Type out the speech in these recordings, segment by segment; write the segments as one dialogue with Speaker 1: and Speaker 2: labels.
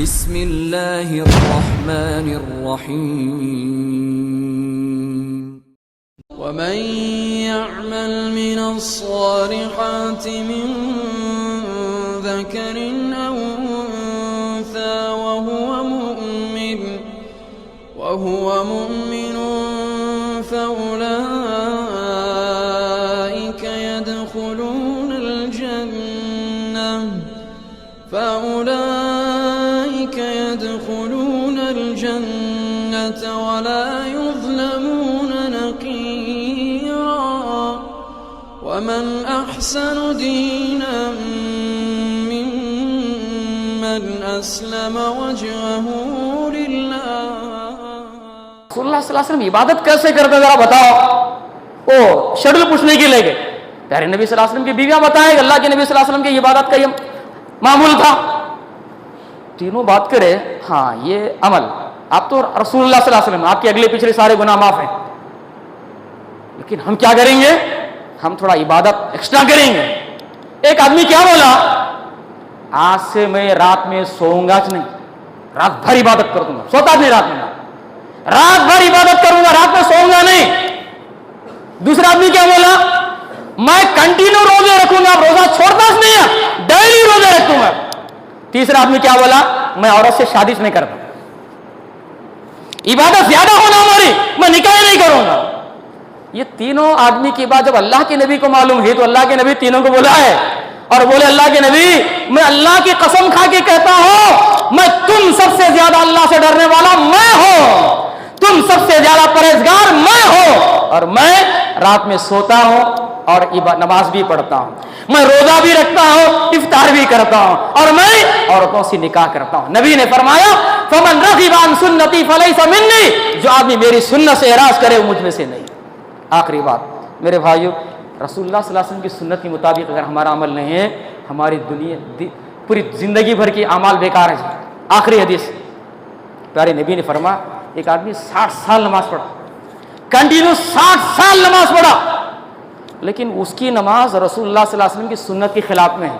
Speaker 1: بسم اللہ الرحمن الرحیم ومن يعمل من الصالحات من ذكر أو أنثى وهو مؤمن فأولئك يدخلون الجنة ولا يظلمون نقيرا ومن أحسن دينا ممن أسلم وجهه لله.
Speaker 2: رسول اللہ صلی اللہ علیہ وسلم عبادت کیسے کرتے ذرا بتاؤ. وہ شیڈول پوچھنے کے لے گئے. پیارے نبی صلی اللہ علیہ وسلم کی بیویاں بتائیں کہ اللہ کے نبی صلی اللہ علیہ وسلم کی عبادت کا یہ معمول تھا. تینوں بات کرے ہاں یہ عمل آپ تو رسول اللہ صلی اللہ علیہ وسلم آپ کے اگلے پچھلے سارے گناہ معاف ہیں, لیکن ہم کیا کریں گے, ہم تھوڑا عبادت ایکسٹرا کریں گے. ایک آدمی کیا بولا, آج سے میں رات میں سوؤں گا نہیں, رات بھر عبادت کروں گا. سوتا نہیں رات میں, رات بھر عبادت کروں گا, رات میں سوؤں گا نہیں. دوسرا آدمی کیا بولا, میں کنٹینیو روزے رکھوں گا, روزہ چھوڑتا نہیں ہے, ڈیلی روزے رکھوں گا. تیسرا آدمی کیا بولا, میں عورت سے شادی نہیں کرتا, عبادت زیادہ ہونا ہماری, میں نکاح نہیں کروں گا. یہ تینوں آدمی کی بات جب اللہ کے نبی کو معلوم ہوئی تو اللہ کے نبی تینوں کو بولا ہے اور بولے اللہ کے نبی میں اللہ کی قسم کھا کے کہتا ہوں میں تم سب سے زیادہ اللہ سے ڈرنے والا میں ہوں, تم سب سے زیادہ پرہیزگار میں ہوں, اور میں رات میں سوتا ہوں اور نماز بھی پڑھتا ہوں, میں روزہ بھی رکھتا ہوں, افطار بھی کرتا ہوں, اور میں عورتوں سے نکاح کرتا ہوں. نبی نے فرمایا فمن رغب عن سنتی فلیس منی, جو آدمی میری سنت سے اعراض کرے وہ مجھ میں سے نہیں. آخری بات میرے بھائیو, رسول اللہ صلی اللہ علیہ وسلم کی سنت کے مطابق اگر ہمارا عمل نہیں ہے ہماری دنیا پوری زندگی بھر کی اعمال بیکار ہے. آخری حدیث پیارے نبی نے فرمایا ایک آدمی 60 سال نماز پڑھا, کنٹینیو 60 سال نماز پڑھا, لیکن اس کی نماز رسول اللہ صلی اللہ علیہ وسلم کی سنت کے خلاف میں ہے.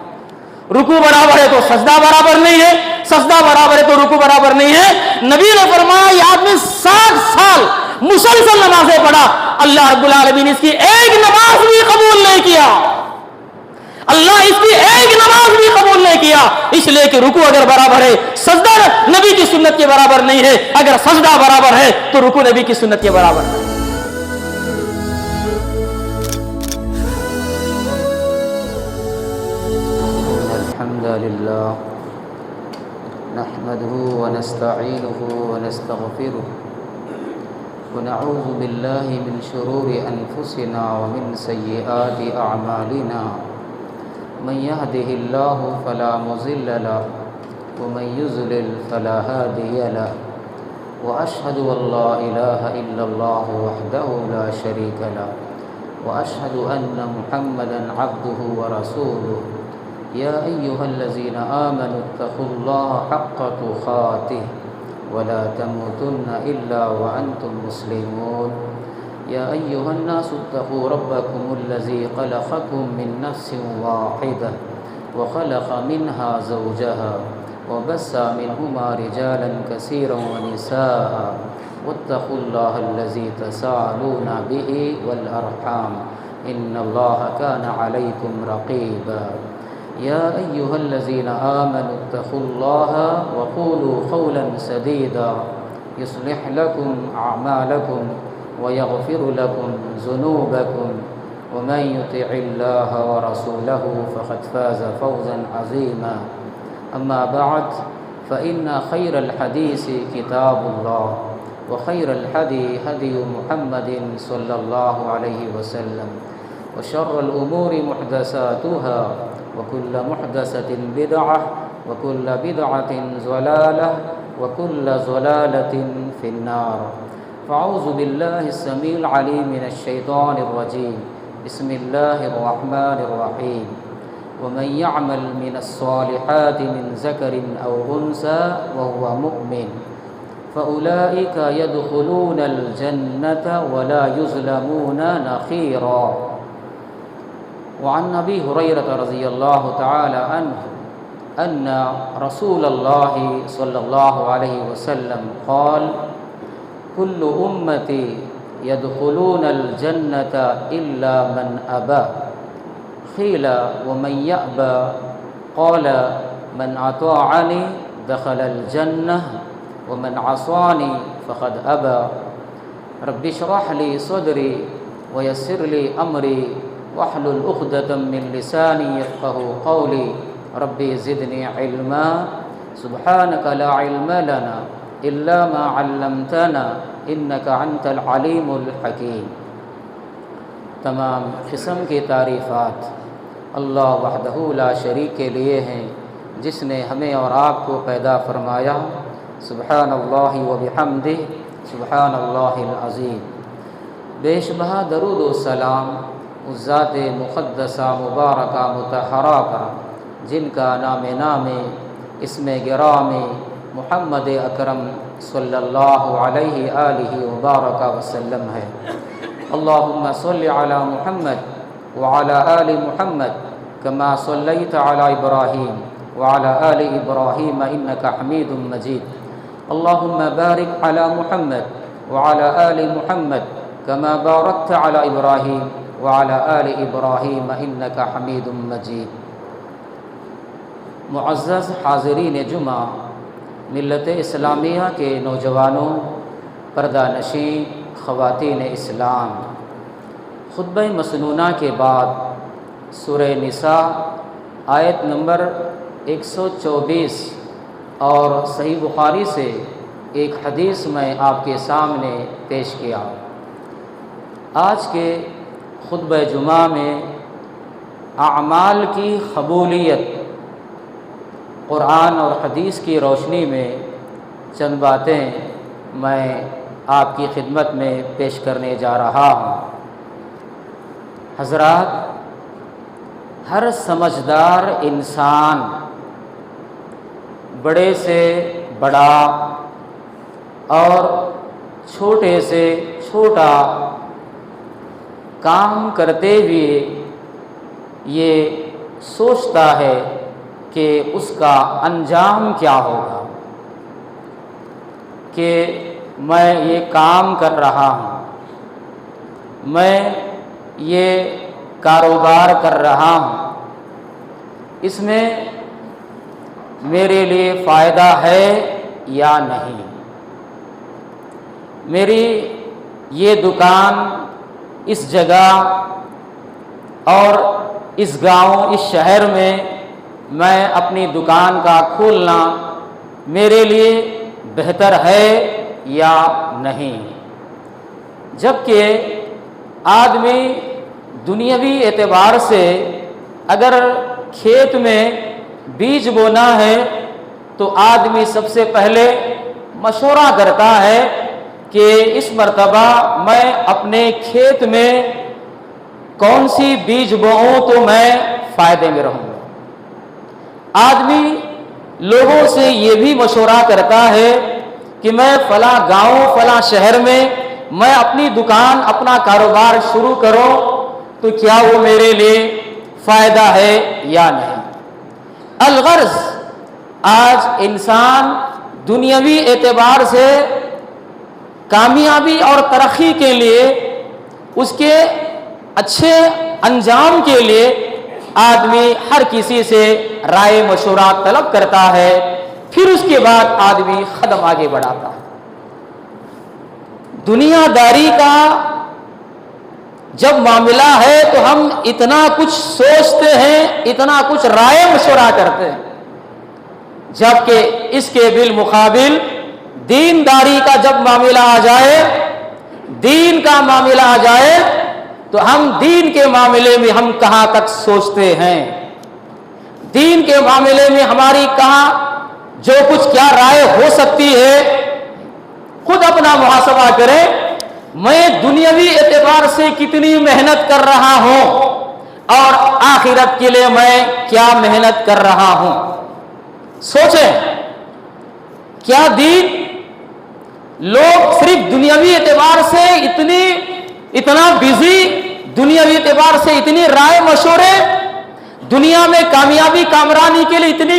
Speaker 2: رکوع برابر ہے تو سجدہ برابر نہیں ہے, سجدہ برابر ہے تو رکوع برابر نہیں ہے. نبی نے فرمایا یہ آدمی 60 سال مسلسل نمازیں پڑھا, اللہ رب العالمین اس کی ایک نماز بھی قبول نہیں کیا, اللہ اس کی ایک نماز بھی قبول نہیں کیا, اس لیے کہ رکوع اگر برابر ہے سجدہ نبی کی سنت کے برابر نہیں ہے, اگر سجدہ برابر ہے تو رکوع نبی کی سنت کے برابر ہے. الحمد للہ نحمده ونستعینه ونستغفره ونعوذ باللہ من شرور انفسنا ومن سیئات اعمالنا من يهده الله فلا مضل له ومن يضلل فلا هادي له واشهد ان لا اله الا الله وحده لا شريك له واشهد ان محمدا عبده ورسوله يا ايها الذين امنوا اتقوا الله حق تقاته ولا تموتن الا وانتم مسلمون يا ايها الناس اتقوا ربكم الذي خلقكم من نفس واحده وخلق منها زوجها وبث منهما رجالا كثيرا ونساء واتقوا الله الذي تساءلون به والارحام ان الله كان عليكم رقيبا يا أيها الذين آمنوا اتقوا الله وقولوا قولا سديدا يصلح لكم أعمالكم ويغفر لكم ذنوبكم ومن يطع الله ورسوله فقد فاز فوزا عظيما أما بعد فإن خير الحديث كتاب الله وخير الهدي هدي محمد صلى الله عليه وسلم وشر الأمور محدثاتها وكل محدثة بدعة وكل بدعة ضلالة وكل ضلالة في النار. فأعوذ بالله السميع العليم من الشيطان الرجيم. بسم الله الرحمن الرحيم. ومن يعمل من الصالحات من ذكر أو أنثى وهو مؤمن فأولئك يدخلون الجنة ولا يظلمون نقيرا. وعن ابی ہریرہ رضی اللہ تعالی عنہ
Speaker 3: أن رسول الله صلى الله عليه وسلم قال كل أمتي يدخلون الجنة إلا من أبى قيل ومن يأبى قال من أطاعني دخل الجنة ومن عصاني فقد أبى رب اشرح لي صدري ويسر لي أمري واحلل عقدة من لساني يفقهوا قولي ربي زدني علما سبحانك لا علم لنا إلا ما علمتنا إنك أنت العليم الحكيم۔ تمام قسم کی تعریفات اللہ وحدہ لا شریک کے لیے ہیں، جس نے ہمیں اور آپ کو پیدا فرمایا۔ سبحان اللہ و بحمدہ سبحان اللہ العظیم۔ بے شبہ درود و سلام اس ذات مقدسہ مبارکہ مطہرہ پر جن کا نام اسم گرام محمد اکرم صلی اللہ علیہ آلہ وبارک وسلم ہے۔ اللہم صلی علی محمد وعلی آل محمد کما صلیت علی ابراہیم وعلی آل ابراہیم انک حمید مجید۔ اللہم بارک علی محمد وعلی آل محمد کما بارکت علی ابراہیم وعلی آل ابراہیم انک حمید مجید۔ معزز حاضرین جمعہ، ملت اسلامیہ کے نوجوانوں، پردہ نشین خواتین اسلام، خطبہ مسنونہ کے بعد سورہ نساء آیت نمبر 124 اور صحیح بخاری سے ایک حدیث میں آپ کے سامنے پیش کیا۔ آج کے خطبہ جمعہ میں اعمال کی قبولیت، قرآن اور حدیث کی روشنی میں چند باتیں میں آپ کی خدمت میں پیش کرنے جا رہا ہوں۔ حضرات، ہر سمجھدار انسان بڑے سے بڑا اور چھوٹے سے چھوٹا کام کرتے ہوئے یہ سوچتا ہے کہ اس کا انجام کیا ہوگا، کہ میں یہ کام کر رہا ہوں، میں یہ کاروبار کر رہا ہوں، اس میں میرے لیے فائدہ ہے یا نہیں، میری یہ دکان اس جگہ اور اس گاؤں اس شہر میں میں اپنی دکان کا کھولنا میرے لیے بہتر ہے یا نہیں۔ جبکہ آدمی دنیاوی اعتبار سے اگر کھیت میں بیج بونا ہے تو آدمی سب سے پہلے مشورہ کرتا ہے کہ اس مرتبہ میں اپنے کھیت میں کون سی بیج بوؤں تو میں فائدے میں رہوں گا۔ آدمی لوگوں سے یہ بھی مشورہ کرتا ہے کہ میں فلاں گاؤں فلاں شہر میں اپنی دکان اپنا کاروبار شروع کروں تو کیا وہ میرے لیے فائدہ ہے یا نہیں۔ الغرض آج انسان دنیاوی اعتبار سے کامیابی اور ترقی کے لیے، اس کے اچھے انجام کے لیے آدمی ہر کسی سے رائے مشورہ طلب کرتا ہے، پھر اس کے بعد آدمی قدم آگے بڑھاتا ہے۔ دنیا داری کا جب معاملہ ہے تو ہم اتنا کچھ سوچتے ہیں، اتنا کچھ رائے مشورہ کرتے ہیں، جبکہ اس کے بالمقابل دینداری کا جب معاملہ آ جائے، دین کا معاملہ آ جائے تو ہم دین کے معاملے میں ہم کہاں تک سوچتے ہیں، دین کے معاملے میں ہماری کہاں جو کچھ کیا رائے ہو سکتی ہے۔ خود اپنا محاسبہ کریں، میں دنیاوی اعتبار سے کتنی محنت کر رہا ہوں اور آخرت کے لیے میں کیا محنت کر رہا ہوں۔ سوچیں، کیا دین لوگ صرف دنیاوی اعتبار سے اتنا بزی، دنیاوی اعتبار سے اتنی رائے مشورے، دنیا میں کامیابی کامرانی کے لیے اتنی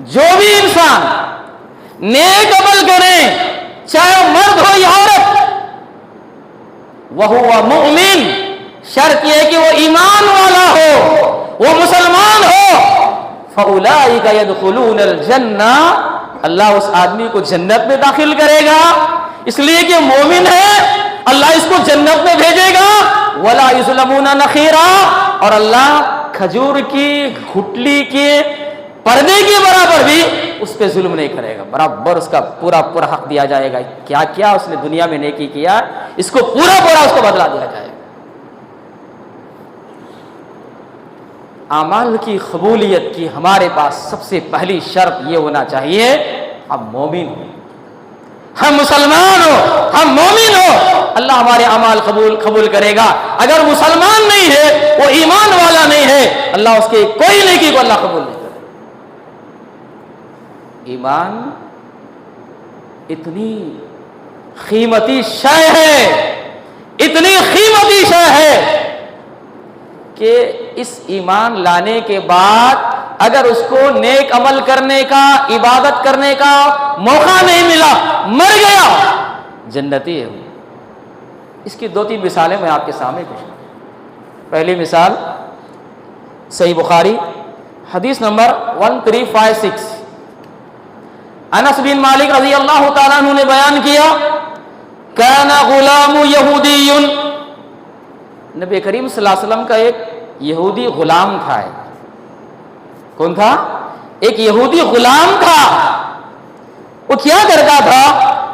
Speaker 2: جو بھی انسان نیک عمل کرے چاہے مرد ہو یا عورت وہو مؤمن، شرط یہ کہ وہ ایمان والا ہو، وہ مسلمان ہو، فَأُولَٰئِكَ يَدْخُلُونَ الْجَنَّةَ، اللہ اس آدمی کو جنت میں داخل کرے گا، اس لیے کہ مومن ہے، اللہ اس کو جنت میں بھیجے گا، وَلَا يُظْلَمُونَ نَقِيرًا، اور اللہ کھجور کی گھٹلی کے پردے کے برابر بھی اس پہ ظلم نہیں کرے گا، برابر اس کا پورا پورا حق دیا جائے گا، کیا کیا اس نے دنیا میں نیکی کیا اس کو پورا پورا اس کو بدلا دیا جائے گا۔ اعمال کی قبولیت کی ہمارے پاس سب سے پہلی شرط یہ ہونا چاہیے ہم مومن ہوں، ہم مسلمان ہو، ہم مومن ہو، اللہ ہمارے اعمال قبول کرے گا۔ اگر مسلمان نہیں ہے، وہ ایمان والا نہیں ہے، اللہ اس کے کوئی نیکی کو اللہ قبول نہیں کرے۔ ایمان اتنی قیمتی شے ہے، اتنی قیمتی شے ہے کہ اس ایمان لانے کے بعد اگر اس کو نیک عمل کرنے کا، عبادت کرنے کا موقع نہیں ملا، مر گیا، جنتی ہے۔ اس کی دو تین مثالیں میں آپ کے سامنے پیش کروں۔ پہلی مثال صحیح بخاری حدیث نمبر 1356، انس بن مالک رضی اللہ تعالیٰ عنہ نے بیان کیا، کان غلام یہودی، نبی کریم صلی اللہ علیہ وسلم کا ایک یہودی غلام تھا۔ کون تھا؟ ایک یہودی غلام تھا۔ وہ کیا کرتا تھا؟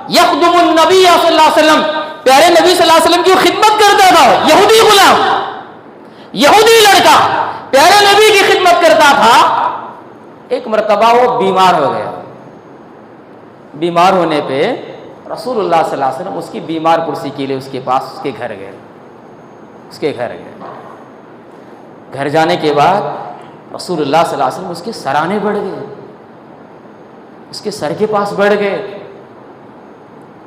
Speaker 2: یخدم النبی صلی اللہ علیہ وسلم، پیارے نبی صلی اللہ علیہ وسلم کی خدمت کرتا تھا۔ یہودی غلام، یہودی لڑکا پیارے نبی کی خدمت کرتا تھا۔ ایک مرتبہ وہ بیمار ہو گیا، بیمار ہونے پہ رسول اللہ صلی اللہ علیہ وسلم اس کی بیمار پرسی کے لیے اس کے پاس اس کے گھر گئے۔ گھر جانے کے بعد رسول اللہ صلی اللہ علیہ وسلم اس کے سرانے بڑھ گئے، اس کے سر کے پاس بڑھ گئے۔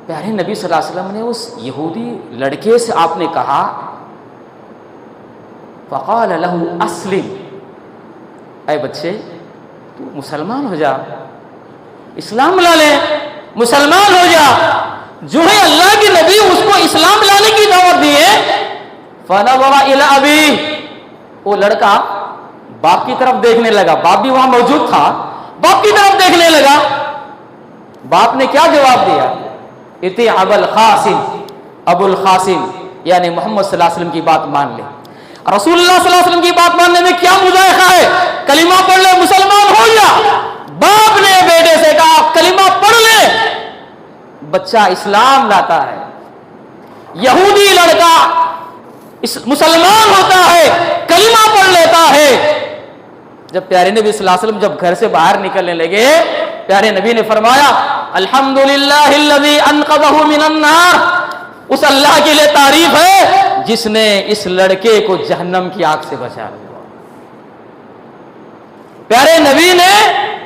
Speaker 2: پیارے نبی صلی اللہ علیہ وسلم نے اس یہودی لڑکے سے آپ نے کہا، فقال له اسلم، اے بچے تو مسلمان ہو جا، اسلام لا لے، مسلمان ہو جا۔ جو ہے اللہ کے نبی اس کو اسلام لانے کی دعوت دیے، فنظر الی ابیہ، وہ لڑکا باپ کی طرف دیکھنے لگا، باپ بھی وہاں موجود تھا، باپ کی طرف دیکھنے لگا۔ باپ نے کیا جواب دیا؟ اتی ابو القاسم، ابو القاسم یعنی محمد صلی اللہ علیہ وسلم کی بات مان لے۔ رسول اللہ صلی اللہ علیہ وسلم کی بات ماننے میں کیا مذائقہ ہے؟ کلمہ پڑھ لے، مسلمان ہو جا۔ باپ نے بیٹے سے کہا کلمہ پڑھ لے، بچہ اسلام لاتا ہے۔ یہودی لڑکا مسلمان ہوتا ہے، کلمہ پڑھ لیتا ہے۔ جب پیارے نبی صلی اللہ علیہ وسلم جب گھر سے باہر نکلنے لگے، پیارے نبی نے فرمایا الحمدللہ الذی انقذہ من النار، اس اللہ کے لیے تعریف ہے جس نے اس لڑکے کو جہنم کی آگ سے بچا لیا۔ پیارے نبی نے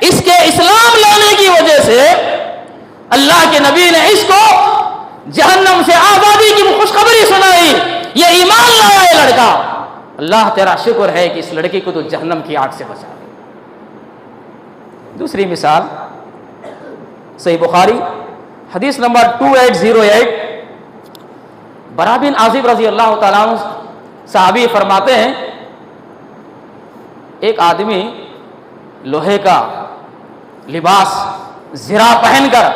Speaker 2: اس کے اسلام لانے کی وجہ سے اللہ کے نبی نے اس کو جہنم سے آزادی کی خوشخبری سنائی، یہ ایمان لایا ہے لڑکا، اللہ تیرا شکر ہے کہ اس لڑکے کو تو جہنم کی آگ سے بچا لیا۔ دوسری مثال صحیح بخاری حدیث نمبر 2808، برا بن عازب رضی اللہ تعالیٰ عنہ صحابی فرماتے ہیں، ایک آدمی لوہے کا لباس زرہ پہن کر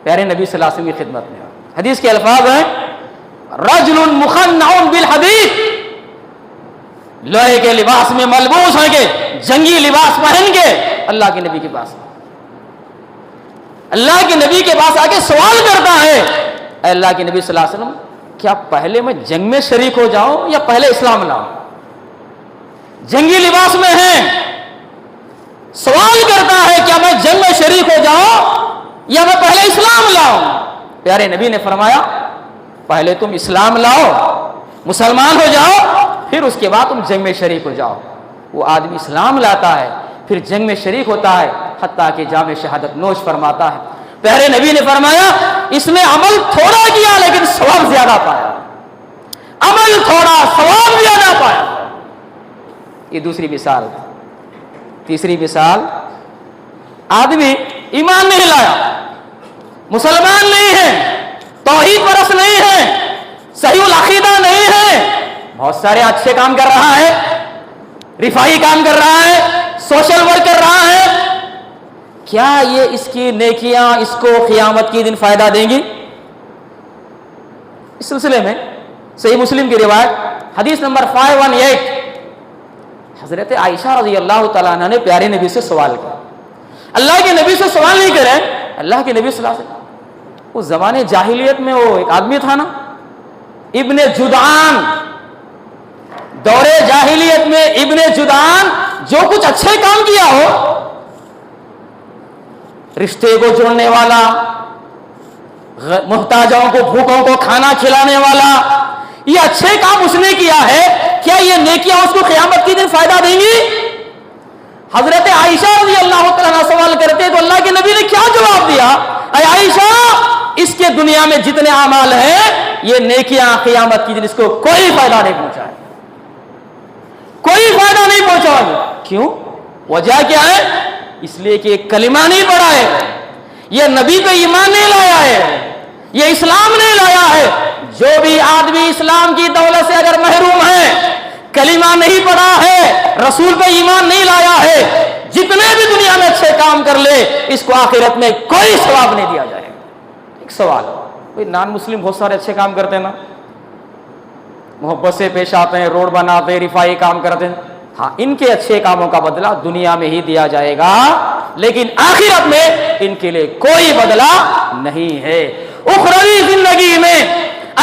Speaker 2: پیارے نبی صلی اللہ علیہ وسلم کی خدمت میں، حدیث کے الفاظ ہیں رجل مخنع بالحدید، لوہے کے لباس میں ملبوس ہو کے، جنگی لباس پہن کے اللہ کے نبی کے پاس، اللہ کے نبی کے پاس آ کے سوال کرتا ہے، اے اللہ کے نبی صلی اللہ علیہ وسلم کیا پہلے میں جنگ میں شریک ہو جاؤں یا پہلے اسلام لاؤں؟ جنگی لباس میں ہے، سوال کرتا ہے کیا میں جنگ میں شریک ہو جاؤں یا میں پہلے اسلام لاؤں؟ پیارے نبی نے فرمایا پہلے تم اسلام لاؤ، مسلمان ہو جاؤ، پھر اس کے بعد تم جنگ میں شریک ہو جاؤ۔ وہ آدمی اسلام لاتا ہے، پھر جنگ میں شریک ہوتا ہے، حتیٰ کہ جام شہادت نوش فرماتا ہے۔ پیارے نبی نے فرمایا اس نے عمل تھوڑا کیا لیکن ثواب زیادہ پایا، عمل تھوڑا ثواب زیادہ پایا۔ یہ دوسری مثال۔ تیسری مثال آدمی ایمان نہیں لایا, مسلمان نہیں ہے, توحید پرست نہیں ہے, صحیح العقیدہ نہیں ہے, بہت سارے اچھے کام کر رہا ہے, رفاہی کام کر رہا ہے, سوشل ورک کر رہا ہے, کیا یہ اس کی نیکیاں اس کو قیامت کے دن فائدہ دیں گی؟ اس سلسلے میں صحیح مسلم کی روایت حدیث نمبر 518, حضرت عائشہ رضی اللہ تعالیٰ عنہ نے پیارے نبی سے سوال کیا. اللہ کے نبی سے سوال نہیں کرے, اللہ کے نبی صلی اللہ علیہ وسلم, اس زمانے جاہلیت میں وہ ایک آدمی تھا نا, ابن جدعان, دور جاہلیت میں ابن جدعان, جو کچھ اچھے کام کیا ہو, رشتے کو جوڑنے والا, محتاجوں کو بھوکوں کو کھانا کھلانے والا, یہ اچھے کام اس نے کیا ہے, کیا یہ نیکیاں اس کو قیامت کے دن فائدہ دیں گی؟ حضرت عائشہ رضی اللہ تعالیٰ عنہ سوال کرتے تو اللہ کے نبی نے کیا جواب دیا؟ اے عائشہ, اس کے دنیا میں جتنے اعمال ہیں یہ نیکیاں قیامت کے دن اس کو کوئی فائدہ نہیں پہنچائے, کوئی فائدہ نہیں پہنچا. کیوں؟ وجہ کیا ہے؟ اس لیے کہ کلمہ نہیں پڑھا ہے, یہ نبی پہ ایمان نہیں لایا ہے, یہ اسلام نہیں لایا ہے. جو بھی آدمی اسلام کی دولت سے اگر محروم ہے, کلمہ نہیں پڑھا ہے, رسول پہ ایمان نہیں لایا ہے, جتنے بھی دنیا میں اچھے کام کر لے, اس کو آخرت میں کوئی ثواب نہیں دیا جائے. ایک سوال, کوئی نان مسلم بہت سارے اچھے کام کرتے ہیں نا, محبت سے پیش آتے ہیں, روڈ بناتے ہیں, رفاہی کام کرتے ہیں, ہاں ان کے اچھے کاموں کا بدلہ دنیا میں ہی دیا جائے گا, لیکن آخرت میں ان کے لیے کوئی بدلہ نہیں ہے. اخروی زندگی میں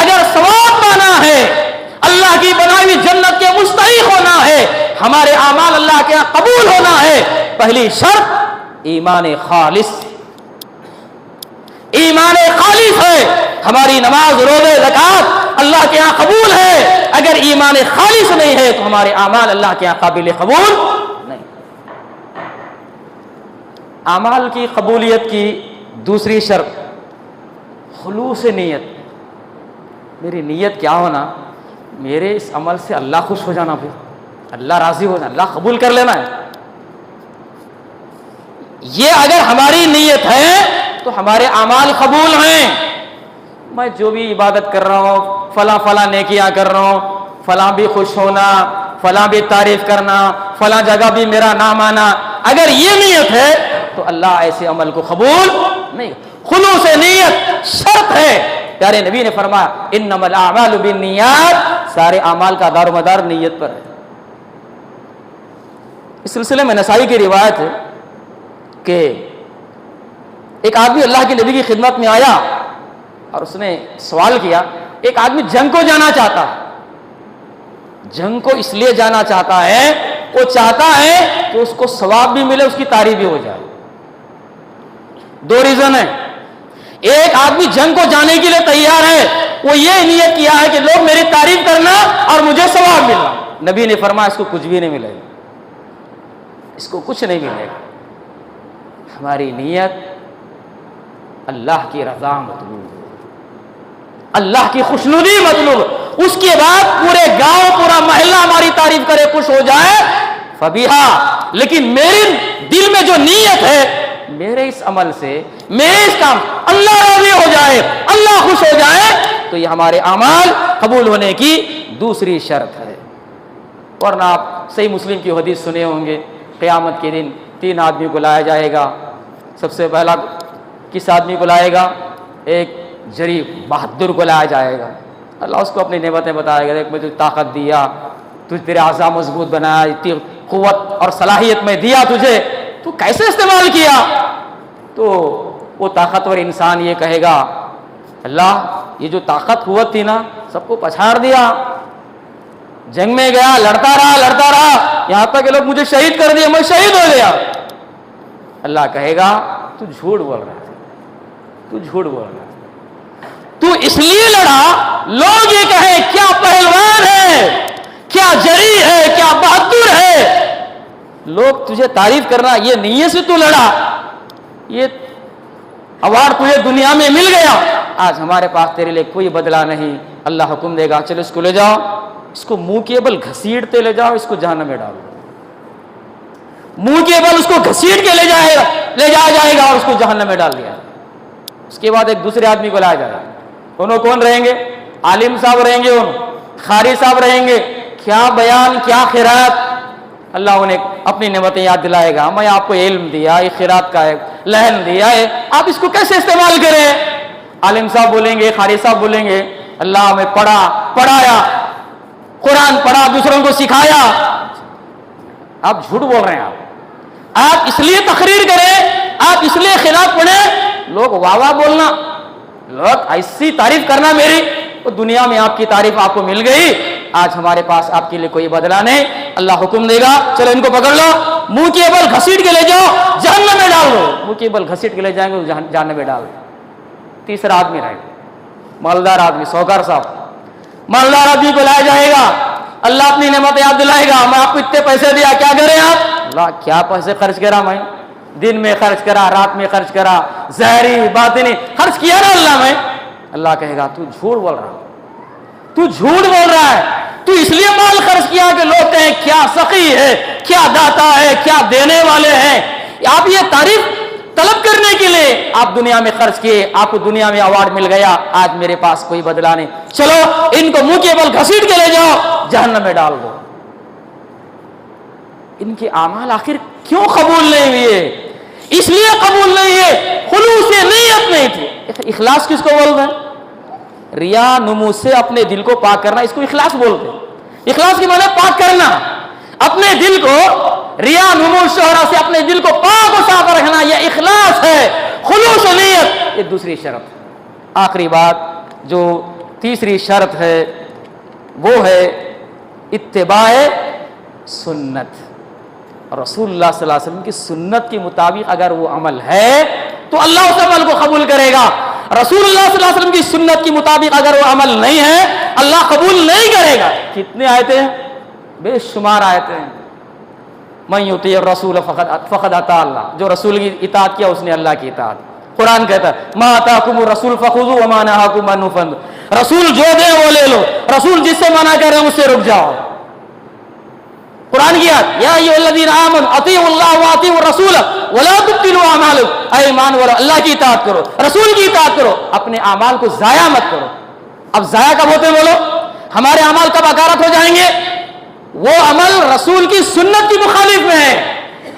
Speaker 2: اگر ثواب پانا ہے, اللہ کی بنائی ہوئی جنت کے مستحق ہونا ہے, ہمارے اعمال اللہ کے یہاں قبول ہونا ہے, پہلی شرط ایمان خالص. ایمان خالص ہے, ہماری نماز, روزے, زکات اللہ کے یہاں قبول ہے. اگر ایمان خالص نہیں ہے تو ہمارے اعمال اللہ کے یہاں قابل قبول نہیں. اعمال کی قبولیت کی دوسری شرط خلوص نیت. میری نیت کیا ہونا, میرے اس عمل سے اللہ خوش ہو جانا, پھر اللہ راضی ہو جانا, اللہ قبول کر لینا ہے. یہ اگر ہماری نیت ہے تو ہمارے اعمال قبول ہیں. میں جو بھی عبادت کر رہا ہوں, فلاں فلاں نیکیاں کر رہا ہوں, فلاں بھی خوش ہونا, فلاں بھی تعریف کرنا, فلاں جگہ بھی میرا نام آنا, اگر یہ نیت ہے تو اللہ ایسے عمل کو قبول نہیں. خلوص نیت شرط ہے. پیارے نبی نے فرمایا انما الاعمال بالنیات, سارے اعمال کا دار و مدار نیت پر ہے. اس سلسلے میں نسائی کی روایت ہے کہ ایک آدمی اللہ کے نبی کی خدمت میں آیا اور اس نے سوال کیا, ایک آدمی جنگ کو جانا چاہتا ہے. جنگ کو اس لیے جانا چاہتا ہے, وہ چاہتا ہے کہ اس کو ثواب بھی ملے, اس کی تعریف بھی ہو جائے. دو ریزن ہے. ایک آدمی جنگ کو جانے کے لیے تیار ہے, وہ یہ نیت کیا ہے کہ لوگ میری تعریف کرنا اور مجھے ثواب ملنا. نبی نے فرمایا اس کو کچھ بھی نہیں ملے گا, اس کو کچھ نہیں ملے گا. ہماری نیت اللہ کی رضا مطلوب, اللہ کی خوشنودی مطلوب. اس کے بعد پورے گاؤں, پورا محلہ ہماری تعریف کرے, خوش ہو جائے, فبیہا. لیکن میرے دل میں جو نیت ہے, میرے اس عمل سے, میرے اس کام, اللہ راضی ہو جائے, اللہ خوش ہو جائے, تو یہ ہمارے اعمال قبول ہونے کی دوسری شرط ہے. ورنہ آپ صحیح مسلم کی حدیث سنے ہوں گے, قیامت کے دن 3 آدمی کو لایا جائے گا. سب سے پہلا کس آدمی کو لائے گا؟ ایک جریف بہادر کو لایا جائے گا. اللہ اس کو اپنی نعمتیں بتائے گا, دیکھ میں تجھے طاقت دیا, تجھ تیرے اعضاء مضبوط بنایا, اتنی قوت اور صلاحیت میں دیا تجھے, تو کیسے استعمال کیا؟ تو وہ طاقتور انسان یہ کہے گا, اللہ یہ جو طاقت قوت تھی نا, سب کو پچھاڑ دیا, جنگ میں گیا, لڑتا رہا, یہاں تک کہ لوگ مجھے شہید کر دیا, میں شہید ہو گیا. اللہ کہے گا تو جھوٹ بول رہا ہے, تو جھوٹ بول رہا ہے, تو اس لیے لڑا لوگ یہ کہیں کیا پہلوان ہے, کیا جری ہے, کیا بہادر ہے, لوگ تجھے تعریف کرنا, یہ نیت سے تو لڑا, یہ اوارڈ تجھے دنیا میں مل گیا, آج ہمارے پاس تیرے لیے کوئی بدلہ نہیں. اللہ حکم دے گا چلو اس کو لے جاؤ, اس کو منہ کے بل گھسیٹتے لے جاؤ, اس کو جہنم میں ڈالو. منہ کے بل اس کو گھسیٹ کے لے لے جایا جائے گا اور اس کو جہنم میں ڈال دیا۔ اس کے بعد ایک دوسرے آدمی کو لایا جائے گا، انہوں کون رہیں گے؟ عالم صاحب رہیں گے، قاری صاحب رہیں گے، کیا بیان کیا خیرات، اللہ انہیں اپنی نعمتیں یاد دلائے گا، میں آپ کو علم دیا، یہ خیرات کا ہے، لہن دیا ہے، آپ اس کو کیسے استعمال کریں؟ عالم صاحب بولیں گے، قاری صاحب بولیں گے، اللہ ہمیں پڑھایا، قرآن پڑھا، دوسروں کو سکھایا۔ آپ جھوٹ بول رہے ہیں، آپ اس لیے تقریر کریں، آپ اس لیے خلاف پڑھیں، لوگ واہ واہ بولنا، لوگ ایسی تعریف کرنا میری، وہ دنیا میں آپ کی تعریف آپ کو مل گئی، آج ہمارے پاس آپ کے لیے کوئی بدلہ نہیں، اللہ حکم دے گا، چلو ان کو پکڑ لو، منہ کے بل گھسیٹ کے لے جاؤ، جہنم میں ڈال دو، منہ کے بل گھسیٹ کے لے جائیں گے جہنم میں ڈال دو۔ تیسرا آدمی رہے گا، مالدار آدمی، سوکار صاحب، مالدار آدمی کو لایا جائے گا، اللہ اپنی نعمت یاد دلائے گا، میں آپ کو اتنے پیسے دیا، کیا کریں آپ؟ اللہ کیا پیسے خرچ کرا، میں دن میں خرچ کرا، رات میں خرچ کرا، ظاہری باطنی خرچ کیا نا اللہ میں۔ اللہ کہے گا تو جھوٹ بول رہا ہے، تو جھوٹ بول رہا ہے، تو اس لیے مال خرچ کیا کہ لوگ کہیں کیا سخی ہے، کیا داتا ہے، کیا دینے والے ہیں۔ آپ یہ تعریف طلب کرنے کے لیے آپ دنیا میں خرچ کیے، آپ کو دنیا میں ایوارڈ مل گیا، آج میرے پاس کوئی بدلہ نہیں، چلو ان کو منہ کے بل گھسیٹ کے لے جاؤ، جہنم میں ڈال دو۔ ان کے اعمال آخر کیوں قبول نہیں ہوئے؟ اس لیے قبول نہیں ہے، خلوص نیت نہیں تھی۔ اخلاص کس کو بولتے ہیں؟ ریا نمو سے اپنے دل کو پاک کرنا، اس کو اخلاص بولتے ہیں۔ اخلاص کی معنی پاک کرنا، اپنے دل کو ریا نمو شہرت سے اپنے دل کو پاک و صاف رکھنا، یہ اخلاص ہے، خلوص نیت۔ یہ دوسری شرط۔ آخری بات جو تیسری شرط ہے وہ ہے اتباع سنت، رسول اللہ صلی اللہ علیہ وسلم کی سنت کے مطابق اگر وہ عمل ہے تو اللہ اس عمل کو قبول کرے گا، رسول اللہ صلی اللہ علیہ وسلم کی سنت کے مطابق اگر وہ عمل نہیں ہے اللہ قبول نہیں کرے گا۔ کتنے آیتیں ہیں؟ بے شمار آیتیں ہیں۔ من یطیع الرسول فقد اطاع اللہ، جو رسول کی اطاعت کیا اس نے اللہ کی اطاعت۔ قرآن کہتا ہے ما آتاکم الرسول فخذوہ وما نہاکم عنہ فانتہوا، رسول جو دے وہ لے لو، رسول جس سے منع کر رہے ہیں اس سے رک جاؤ۔ قرآن کی آیت یا ایھا الذین آمنوا اطیعوا اللہ واطیعوا الرسول ولا تبطلوا اعمالکم، اے ایمان والو اللہ کی اطاعت کرو، رسول کی اطاعت کرو، اپنے اعمال کو ضائع مت کرو۔ اب ضائع کب ہوتے بولو؟ ہمارے اعمال کب اکارت ہو جائیں گے؟ وہ عمل رسول کی سنت کی مخالف میں ہے،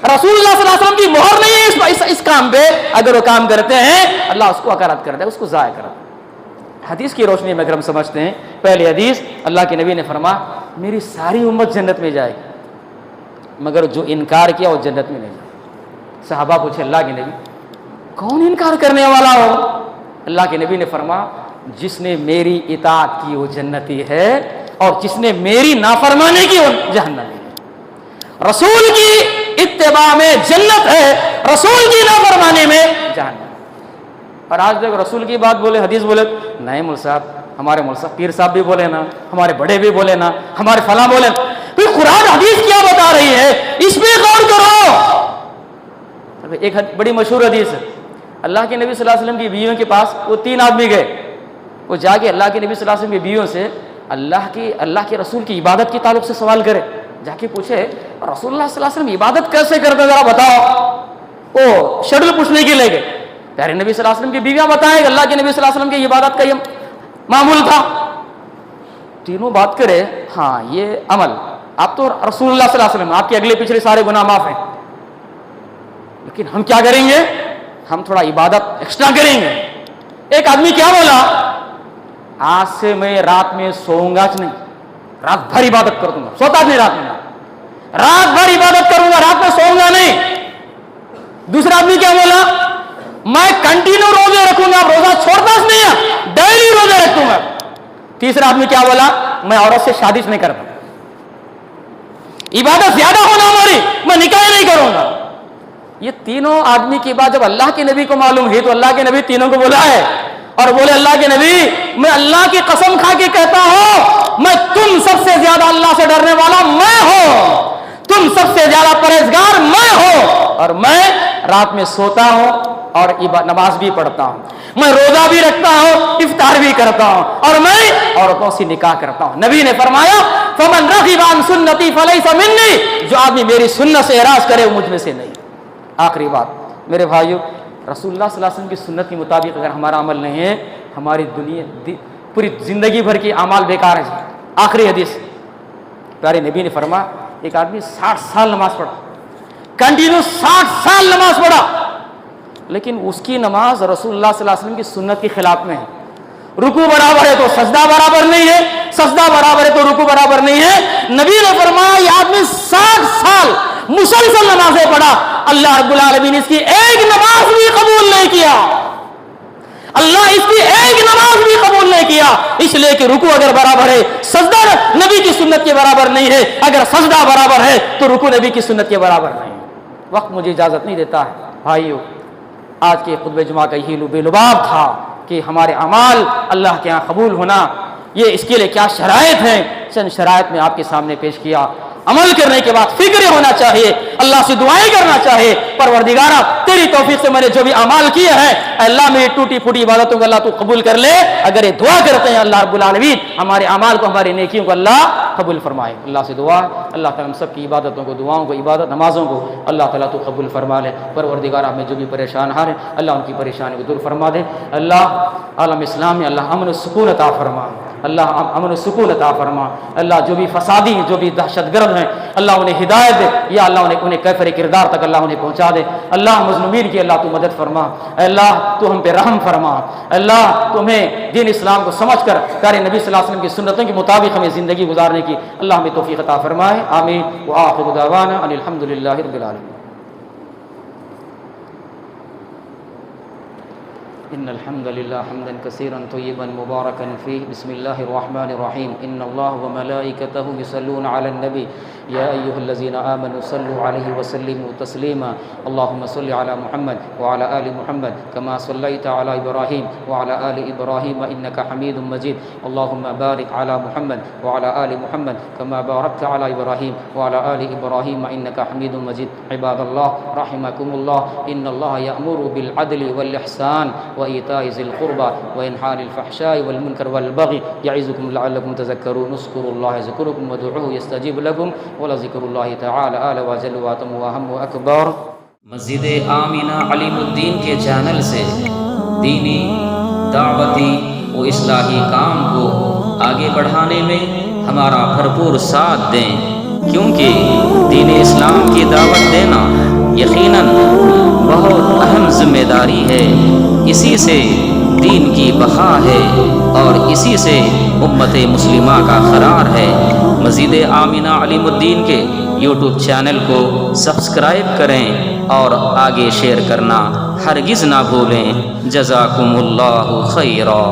Speaker 2: رسول اللہ صلی اللہ علیہ وسلم کی مہر نہیں ہے اس کام پہ، اگر وہ کام کرتے ہیں اللہ اس کو اکارت کر دے، اس کو ضائع کر دے۔ حدیث کی روشنی میں اگر ہم سمجھتے ہیں، پہلی حدیث اللہ کے نبی نے فرمایا میری ساری امت جنت میں جائے گی مگر جو انکار کیا وہ جنت میں نہیں جائے۔ صحابہ پوچھے اللہ کے نبی کون انکار کرنے والا ہو؟ اللہ کے نبی نے فرمایا جس نے میری اطاعت کی وہ جنتی ہے اور جس نے میری نافرمانی کی وہ جہنمی ہے۔ رسول کی اتباع میں جنت ہے، رسول کی نافرمانی میں جہنم۔ اور آج تک رسول کی بات بولے، حدیث بولے، نہیں مول صاحب، ہمارے مول صاحب پیر صاحب بھی بولے نا، ہمارے بڑے بھی بولے نا، ہمارے فلاں بولے نا، پھر قرآن حدیث کیا بتا رہی ہے اس پہ غور کرو۔ ایک بڑی مشہور حدیث ہے، اللہ کے نبی صلی اللہ علیہ وسلم کی بیویوں کے پاس وہ 3 آدمی گئے، وہ جا کے اللہ کے نبی صلی اللہ علیہ وسلم کی بیویوں سے اللہ کے رسول کی عبادت کے تعلق سے سوال کرے، جا کے پوچھے رسول اللہ صلی اللہ علیہ وسلم عبادت کیسے کرتے ذرا بتاؤ۔ وہ شیڈول پوچھنے کے لے گئے، پیارے نبی صلی اللہ علیہ وسلم کی بیویاں بتائیں کہ اللہ کے نبی صلی اللہ علیہ وسلم کی عبادت کا یہ معمول تھا۔ تینوں بات کرے ہاں یہ عمل، آپ تو رسول اللہ صلی اللہ علیہ وسلم، آپ کے اگلے پچھلے سارے گناہ معاف ہیں، لیکن ہم کیا کریں گے؟ ہم تھوڑا عبادت ایکسٹرا کریں گے۔ ایک آدمی کیا بولا؟ آج سے میں رات میں سوؤں گا نہیں، رات بھر عبادت کروں گا، سوتا نہیں رات میں، رات بھر عبادت کروں گا، رات میں سوؤں گا نہیں۔ دوسرا آدمی کیا بولا؟ میں کنٹینیو روزے رکھوں گا، روزہ چھوڑتا نہیں ہے، ڈیلی روزے رکھوں گا۔ تیسرا آدمی کیا بولا؟ میں عورت سے شادی نہیں کرتا، عبادت زیادہ ہونا ہماری، میں نکاح نہیں کروں گا۔ یہ تینوں آدمی کی بات جب اللہ کے نبی کو معلوم ہوئی تو اللہ کے نبی تینوں کو بولا ہے اور بولے اللہ کے نبی میں اللہ کی قسم کھا کے کہتا ہوں میں تم سب سے زیادہ اللہ سے ڈرنے والا میں ہوں، تم سب سے زیادہ پرہیزگار میں ہوں، اور میں رات میں سوتا ہوں اور نماز بھی پڑھتا ہوں، میں روزہ بھی رکھتا ہوں، افطار بھی کرتا ہوں، اور میں عورتوں سے نکاح کرتا ہوں۔ نبی نے فرمایا فمن رغب عن سنتی فلیس منی، جو آدمی میری سنت سے اعراض کرے وہ مجھ میں سے نہیں۔ آخری بات میرے بھائیو، رسول اللہ صلی اللہ علیہ وسلم کی سنت کے مطابق اگر ہمارا عمل نہیں ہے، ہماری دنیا پوری زندگی بھر کی اعمال بیکار ہے. آخری حدیث پیارے نبی نے فرمایا، ایک آدمی 60 سال نماز پڑھا، کنٹینیو 60 سال نماز پڑھا، لیکن اس کی نماز رسول اللہ صلی اللہ علیہ وسلم کی سنت کے خلاف میں ہے. رکوع برابر ہے تو سجدہ برابر نہیں ہے، سجدہ برابر ہے تو رکوع برابر نہیں ہے. نبی نے فرمایا یہ آدمی 60 سال مسلسل نمازیں پڑھا، اللہ رب العالمین نے اس کی ایک نماز بھی قبول نہیں کیا. اللہ اس کی ایک نماز بھی قبول نہیں کیا، اس لیے کہ رکوع اگر برابر ہے، سجدہ نبی کی سنت کے برابر نہیں ہے. اگر سجدہ برابر ہے تو رکوع نبی کی سنت کے برابر نہیں ہے. وقت مجھے اجازت نہیں دیتا ہے. بھائیو، آج کے خطبہ جمعہ کا یہی لب لباب تھا کہ ہمارے اعمال اللہ کے ہاں قبول ہونا، یہ اس کے لیے کیا شرائط ہیں، چند شرائط میں آپ کے سامنے پیش کیا. عمل کرنے کے بعد فکر ہونا چاہیے، اللہ سے دعائیں کرنا چاہیے، پروردگارہ تیری توفیق سے میں نے جو بھی اعمال کیے ہیں، اللہ میری ٹوٹی پھوٹی عبادتوں کو اللہ تو قبول کر لے. اگر یہ دعا کرتے ہیں اللہ رب العالمین ہمارے اعمال کو، ہماری نیکیوں کو اللہ قبول فرمائے. اللہ سے دعا، اللہ تعالیٰ ہم سب کی عبادتوں کو، دعاؤں کو، عبادت نمازوں کو اللہ تعالیٰ تو قبول فرما لے. پروردگارہ ہمیں جو بھی پریشان حال ہیں اللہ ان کی پریشانی کو دور فرما دے. اللہ عالم اسلام میں اللہ امن و سکون عطا فرما، اللہ امن و سکون عطا فرما. اللہ جو بھی فسادی ہیں، جو بھی دہشت گرد ہیں، اللہ انہیں ہدایت دے، یا اللہ انہیں کیفر کردار تک اللہ انہیں پہنچا دے. اللہ مظلومین کی اللہ تو مدد فرما. اے اللہ تو ہم پہ رحم فرما. اللہ تمہیں دین اسلام کو سمجھ کر پیارے نبی صلی اللہ علیہ وسلم کی سنتوں کے مطابق ہمیں زندگی گزارنے کی اللہ ہمیں توفیق عطا فرمائے. آمین. وآخر دعوانا ان الحمد للہ رب العالمین. ان الحمد لله حمدا كثيرا طيبا مباركا فيه. بسم الله الرحمن الرحيم. ان الله وملائكته يصلون على النبي يا ايها الذين امنوا صلوا عليه وسلموا تسليما. اللهم صل على محمد وعلى ال محمد كما صليت على ابراهيم وعلى ال ابراهيم انك حميد مجيد. اللهم بارك على محمد وعلى ال محمد كما باركت على ابراهيم وعلى ال ابراهيم انك حميد مجيد. عباد الله رحمكم الله. ان الله يأمر بالعدل والاحسان وإيتاء ذي القربى وينهى عن الفحشاء والمنكر والبغي يعظكم لعلكم تذكرون. اذكروا الله يذكركم وادعوه يستجيب لكم ولذكر الله تعالى أعلى وجل وأتم وأهم وأكبر.
Speaker 3: مسجد آمینہ علیم الدین کے چینل سے دینی، دعوتی و اصلاحی کام کو آگے بڑھانے میں ہمارا بھرپور ساتھ دیں، کیونکہ دین اسلام کی دعوت دینا یقیناً بہت اہم ذمہ داری ہے. اسی سے دین کی بقا ہے اور اسی سے امت مسلمہ کا قرار ہے. مسجد آمینہ علیم الدین کے یوٹیوب چینل کو سبسکرائب کریں اور آگے شیئر کرنا ہرگز نہ بھولیں. جزاکم اللہ خیرا.